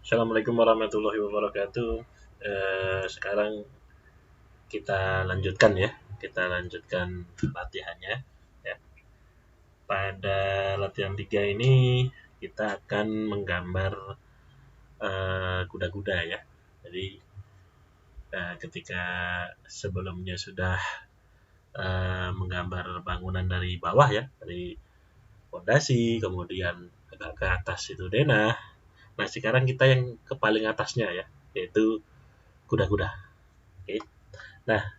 Assalamualaikum warahmatullahi wabarakatuh. Sekarang kita lanjutkan latihannya. Ya. Pada latihan 3 ini kita akan menggambar kuda-kuda ya. Jadi ketika sebelumnya sudah menggambar bangunan dari bawah ya, dari fondasi, kemudian agak ke atas itu denah. Nah sekarang kita yang ke paling atasnya ya, yaitu kuda-kuda. Oke. Nah,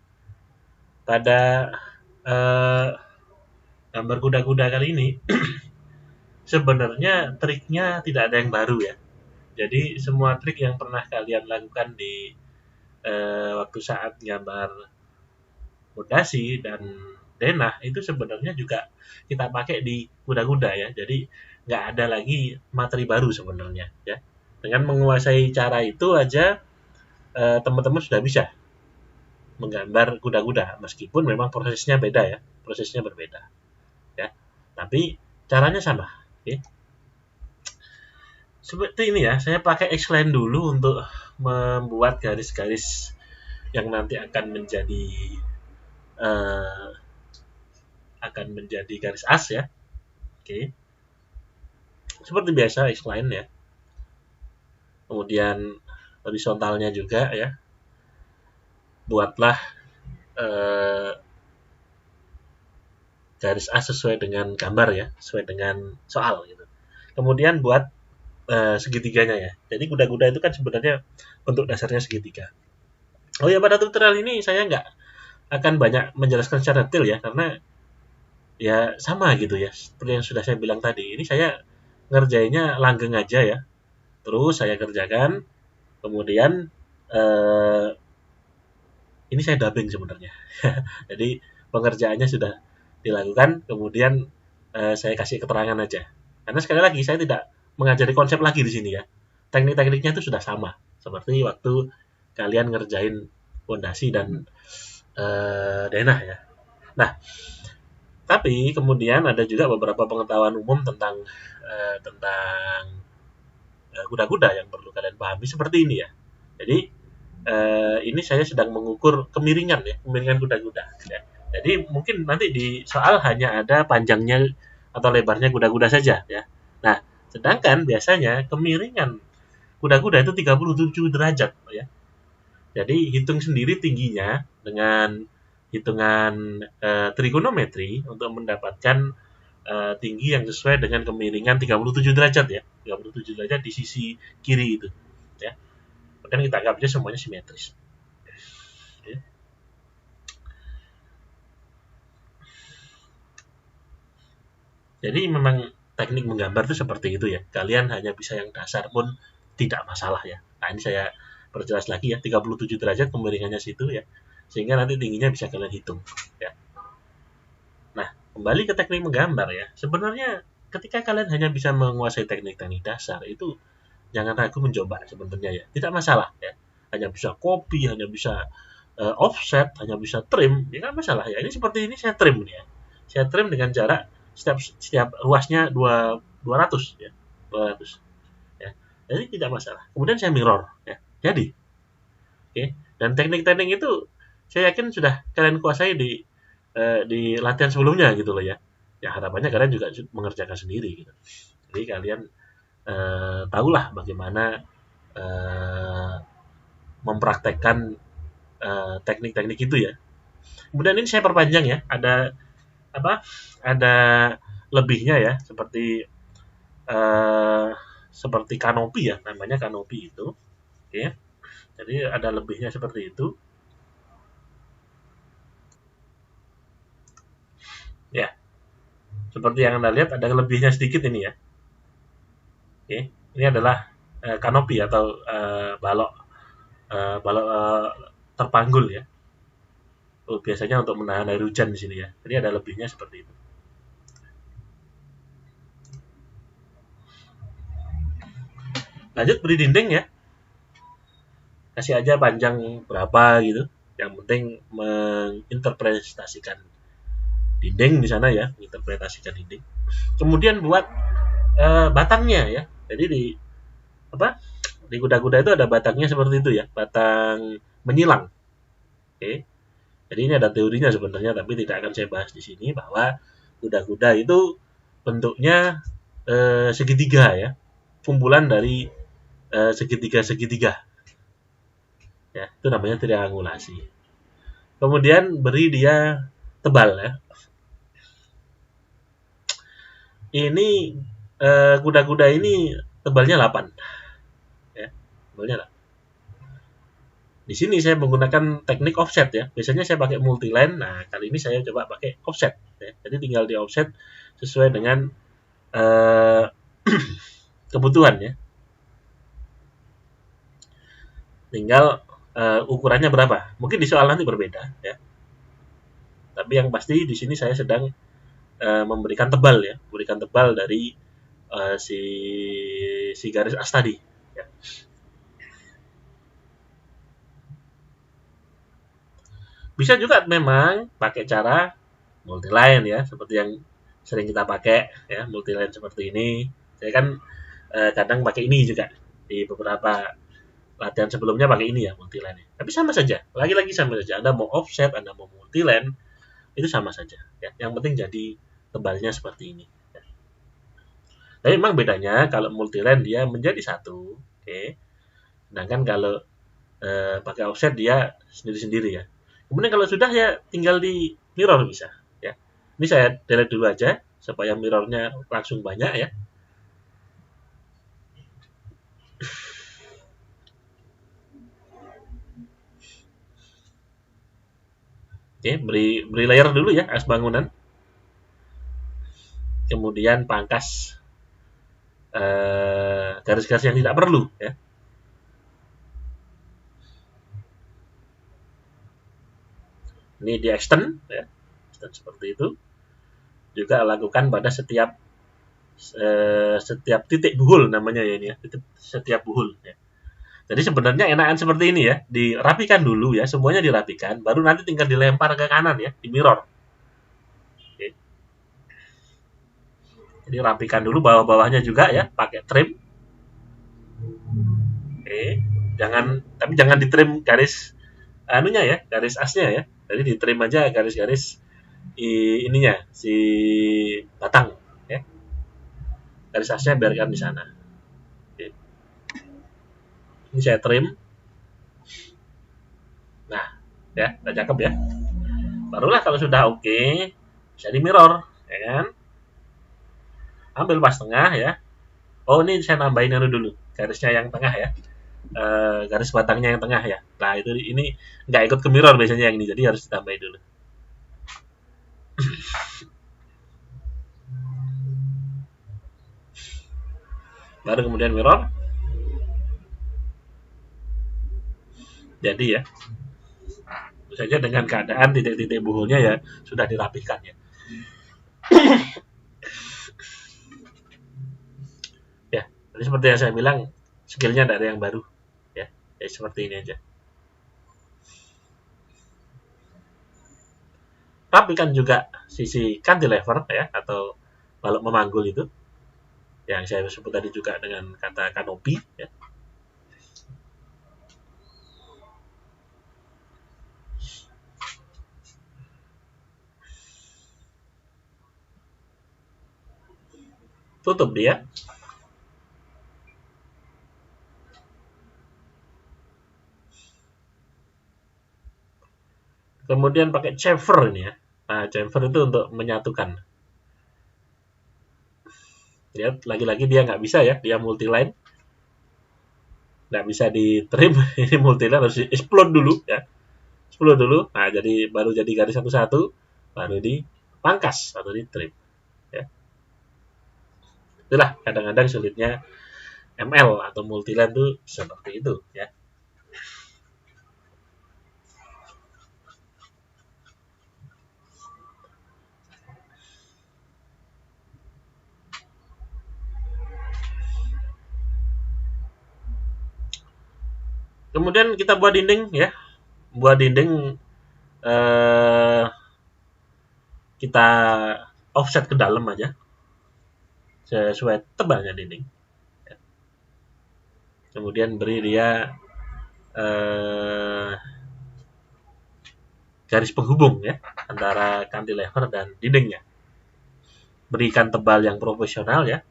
pada gambar kuda-kuda kali ini sebenarnya triknya tidak ada yang baru ya. Jadi semua trik yang pernah kalian lakukan di waktu saat gambar fondasi dan denah itu sebenarnya juga kita pakai di kuda-kuda ya. Jadi nggak ada lagi materi baru sebenarnya ya. Dengan menguasai cara itu aja teman-teman sudah bisa menggambar kuda-kuda meskipun memang prosesnya beda ya, prosesnya berbeda ya, tapi caranya sama. Oke. Seperti ini ya, saya pakai Xline dulu untuk membuat garis-garis yang nanti akan menjadi garis as ya. Oke. Seperti biasa Xline ya, kemudian horizontalnya juga ya, buatlah garis as sesuai dengan gambar ya, sesuai dengan soal gitu. Kemudian buat segitiganya ya. Jadi kuda-kuda itu kan sebenarnya bentuk dasarnya segitiga. Oh ya, pada tutorial ini saya nggak akan banyak menjelaskan secara detail ya, karena ya sama gitu ya, seperti yang sudah saya bilang tadi. Ini saya ngerjainnya langgeng aja ya. Terus saya kerjakan, kemudian ini saya dubbing sebenarnya. Jadi pengerjaannya sudah dilakukan, kemudian saya kasih keterangan aja. Karena sekali lagi saya tidak mengajari konsep lagi di sini ya. Teknik-tekniknya itu sudah sama seperti waktu kalian ngerjain fondasi dan denah ya. Nah, tapi kemudian ada juga beberapa pengetahuan umum tentang kuda-kuda yang perlu kalian pahami seperti ini ya. Jadi ini saya sedang mengukur kemiringan ya, kemiringan kuda-kuda. Ya. Jadi mungkin nanti di soal hanya ada panjangnya atau lebarnya kuda-kuda saja ya. Nah, sedangkan biasanya kemiringan kuda-kuda itu 37 derajat ya. Jadi hitung sendiri tingginya dengan hitungan trigonometri untuk mendapatkan tinggi yang sesuai dengan kemiringan 37 derajat ya. 37 derajat di sisi kiri itu ya. Kemudian kita anggap aja semuanya simetris. Oke. Jadi memang teknik menggambar itu seperti itu ya. Kalian hanya bisa yang dasar pun tidak masalah ya. Nah ini saya perjelas lagi ya, 37 derajat kemiringannya situ ya. Sehingga nanti tingginya bisa kalian hitung ya. Nah, kembali ke teknik menggambar ya. Sebenarnya ketika kalian hanya bisa menguasai teknik-teknik dasar itu jangan ragu mencoba sebenarnya ya. Tidak masalah ya. Hanya bisa copy, hanya bisa offset, hanya bisa trim, ya kan masalah ya. Ini seperti ini saya trim nih ya. Saya trim dengan jarak setiap ruasnya 200 ya. 200 ya. Jadi tidak masalah. Kemudian saya mirror ya. Jadi oke. Dan teknik-teknik itu saya yakin sudah kalian kuasai di latihan sebelumnya gitu loh ya. Ya harapannya kalian juga mengerjakan sendiri gitu. Jadi kalian tahulah bagaimana mempraktekkan teknik-teknik itu ya. Kemudian ini saya perpanjang ya, ada ada lebihnya ya, seperti kanopi ya, namanya kanopi itu. Oke. Jadi ada lebihnya seperti itu. Ya. Seperti yang Anda lihat ada lebihnya sedikit ini ya. Oke. Ini adalah kanopi atau balok terpanggul ya. Biasanya untuk menahan air hujan di sini ya. Jadi ada lebihnya seperti itu. Lanjut beri dinding ya. Kasih aja panjang berapa gitu. Yang penting menginterpretasikan dinding di sana ya, menginterpretasikan dinding. Kemudian buat batangnya ya. Jadi Di kuda-kuda itu ada batangnya seperti itu ya, batang menyilang. Oke. Jadi ini ada teorinya sebenarnya, tapi tidak akan saya bahas di sini, bahwa kuda-kuda itu bentuknya segitiga ya, kumpulan dari segitiga-segitiga. Ya, itu namanya triangulasi. Kemudian beri dia tebal ya. Ini kuda-kuda ini tebalnya 8 ya. Tebalnya 8. Di sini saya menggunakan teknik offset ya. Biasanya saya pakai multiline. Nah, kali ini saya coba pakai offset ya. Jadi tinggal di offset sesuai dengan kebutuhan ya. Tinggal ukurannya berapa. Mungkin di soal nanti berbeda ya. Tapi yang pasti di sini saya sedang memberikan tebal ya, memberikan tebal dari si garis as tadi. Ya. Bisa juga memang pakai cara multiline ya, seperti yang sering kita pakai ya, multiline seperti ini. Saya kan kadang pakai ini juga di beberapa latihan sebelumnya pakai ini ya, multiline. Tapi sama saja, lagi-lagi sama saja. Anda mau offset, Anda mau multiline, itu sama saja. Ya. Yang penting jadi tebalnya seperti ini. Ya. Tapi memang bedanya kalau multiline dia menjadi satu, oke. Sedangkan kalau pakai offset dia sendiri-sendiri ya. Kemudian kalau sudah ya tinggal di mirror bisa ya. Ini saya delete dulu aja supaya mirrornya langsung banyak ya. Oke, beri layer dulu ya as bangunan. Kemudian pangkas garis-garis yang tidak perlu ya. Ini di extend ya. Extend seperti itu. Juga lakukan pada setiap titik buhul namanya ya ini ya. Setiap buhul ya. Jadi sebenarnya enakan seperti ini ya, dirapikan dulu ya, semuanya dirapikan, baru nanti tinggal dilempar ke kanan ya, di mirror. Oke. Jadi rapikan dulu bawah-bawahnya juga ya, pakai trim. Oke. Tapi jangan ditrim garis anunya ya, garis asnya ya. Jadi ditrim aja garis-garis ininya, si batang ya. Garis asnya biarkan di sana. Oke. Ini saya trim. Nah, ya, udah cakep ya. Barulah kalau sudah oke, bisa di mirror, ya kan? Ambil pas tengah ya. Oh, ini saya nambahin dulu, garisnya yang tengah ya. Garis batangnya yang tengah ya. Nah, itu ini nggak ikut ke mirror biasanya yang ini, jadi harus ditambahin dulu. Baru kemudian mirror. Jadi ya, tentu saja dengan keadaan titik-titik buhulnya ya sudah dirapihkan ya. Ya, jadi seperti yang saya bilang, skillnya tidak ada yang baru ya. Jadi seperti ini aja. Rapikan juga sisi cantilever ya, atau balok memanggul itu yang saya sebut tadi juga dengan kata kanopi ya. Tutup dia. Kemudian pakai chamfer ini ya. Nah, chamfer itu untuk menyatukan. Lihat, lagi-lagi dia nggak bisa ya, dia multiline. Nggak bisa di trim, ini multiline harus di explode dulu ya. Explode dulu, nah jadi baru jadi garis satu-satu, baru dipangkas atau di trim. Ya. Itulah kadang-kadang sulitnya ML atau multiline itu seperti itu ya. Kemudian kita buat dinding ya. Buat dinding kita offset ke dalam aja sesuai tebalnya dinding. kemudian beri dia garis penghubung ya antara cantilever dan dindingnya. Berikan tebal yang proporsional ya.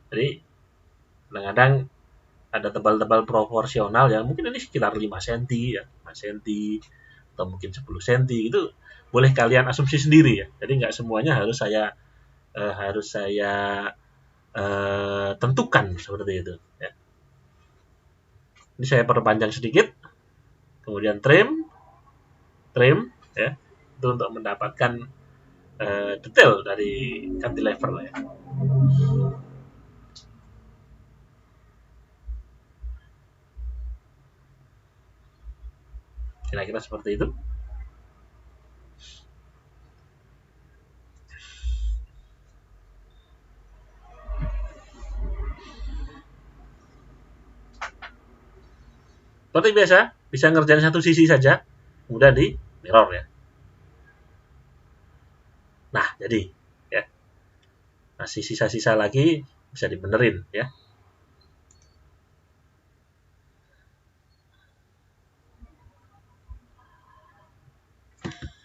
Jadi kadang-kadang ada tebal-tebal proporsional yang mungkin ini sekitar 5 cm ya, 5 cm atau mungkin 10 cm itu boleh kalian asumsi sendiri ya. Jadi nggak semuanya harus saya tentukan seperti itu ya. Ini saya perpanjang sedikit, kemudian trim ya, itu untuk mendapatkan detail dari cantilever ya. Kira-kira seperti itu. Seperti biasa, bisa ngerjain satu sisi saja, kemudian di mirror ya. Nah, jadi ya. Masih sisa-sisa lagi bisa dibenerin ya.